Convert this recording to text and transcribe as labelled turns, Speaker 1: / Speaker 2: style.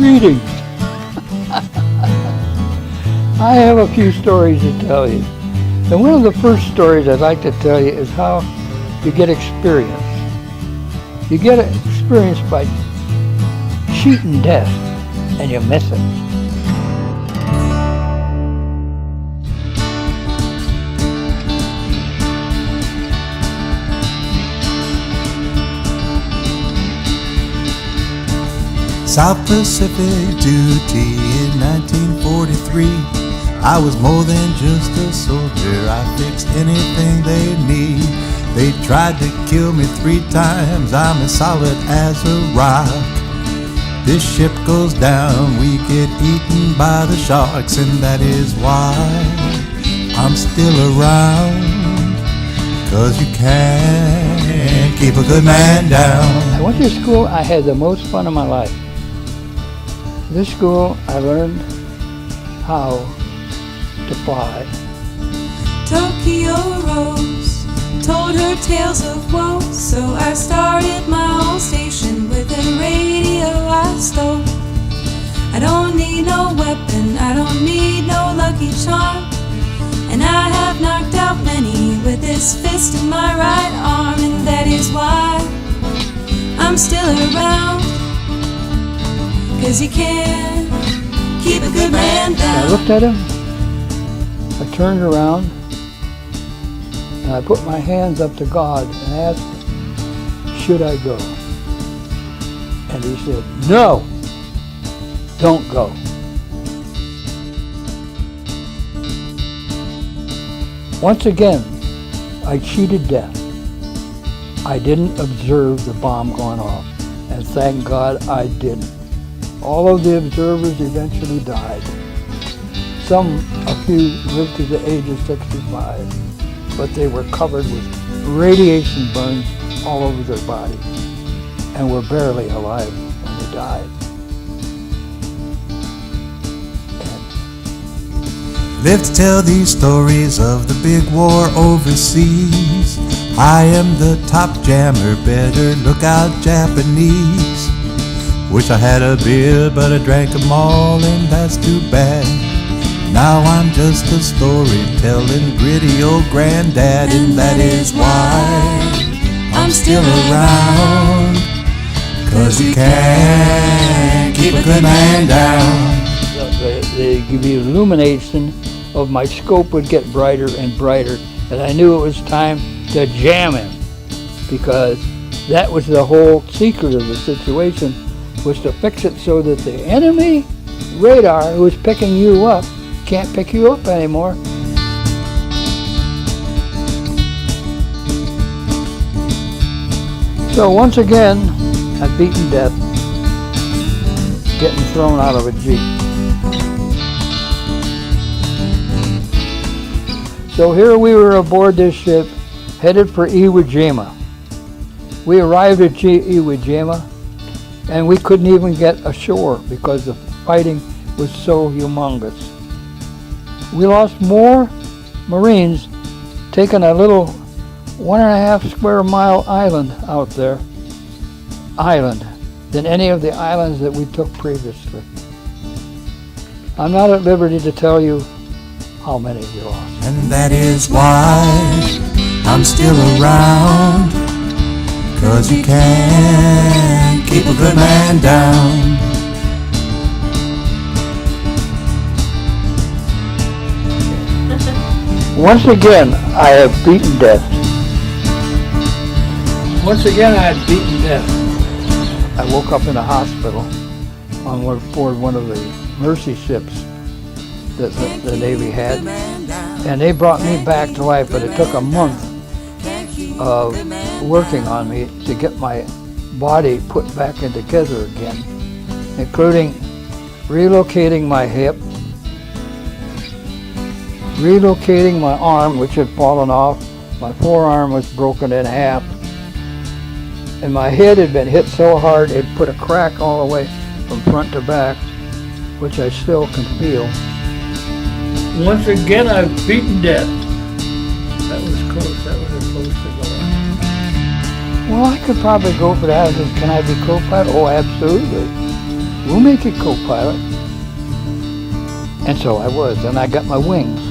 Speaker 1: Greetings. I have a few stories to tell you. And one of the first stories I'd like to tell you is how you get experience. You get experience by cheating death, and you miss it.
Speaker 2: South Pacific duty in 1943. I was more than just a soldier. I fixed anything they need. They tried to kill me 3 times. I'm as solid as a rock. This ship goes down, we get eaten by the sharks, and that is why I'm still around. 'Cause you can't keep a good man down.
Speaker 1: I went to school, I had the most fun of my life. This school, I learned how to fly.
Speaker 3: Tokyo Rose told her tales of woe, so I started my own station with a radio I stole. I don't need no weapon, I don't need no lucky charm, and I have knocked out many with this fist in my right arm, and that is why I'm still around. 'Cause you can't keep a good man down.
Speaker 1: I looked at him, I turned around, and I put my hands up to God and asked him, should I go? And he said, no, don't go. Once again, I cheated death. I didn't observe the bomb going off, and thank God I didn't. All of the observers eventually died. A few lived to the age of 65, but they were covered with radiation burns all over their body and were barely alive when they died.
Speaker 2: Live to tell these stories of the big war overseas. I am the top jammer, better look out Japanese. Wish I had a beer, but I drank them all, and that's too bad. Now I'm just a storytelling gritty old granddad, and that is why I'm still around. 'Cause you can't keep a good man down.
Speaker 1: The illumination of my scope would get brighter and brighter, and I knew it was time to jam him, because that was the whole secret of the situation, was to fix it so that the enemy radar who was picking you up can't pick you up anymore. So once again, I've beaten death, getting thrown out of a Jeep. So here we were aboard this ship, headed for Iwo Jima. We arrived at Iwo Jima, and we couldn't even get ashore because the fighting was so humongous. We lost more Marines taking a little 1.5 square mile island out there, than any of the islands that we took previously. I'm not at liberty to tell you how many we lost.
Speaker 2: And that is why I'm still around. 'Cause you can't keep a good man down.
Speaker 1: Once again, I have beaten death. Once again, I had beaten death. I woke up in a hospital on board one of the Mercy ships that the Navy had, and they brought me back to life, but it took a month of working on me to get my body put back in together again, including relocating my hip, relocating my arm, which had fallen off. My forearm was broken in half, and my head had been hit so hard it put a crack all the way from front to back, which I still can feel. Once again, I've beaten death. That was close. That was a close to go. Well, I could probably go for that. Can I be co-pilot? Oh, absolutely. we'll make you co-pilot. And so I was, and I got my wings.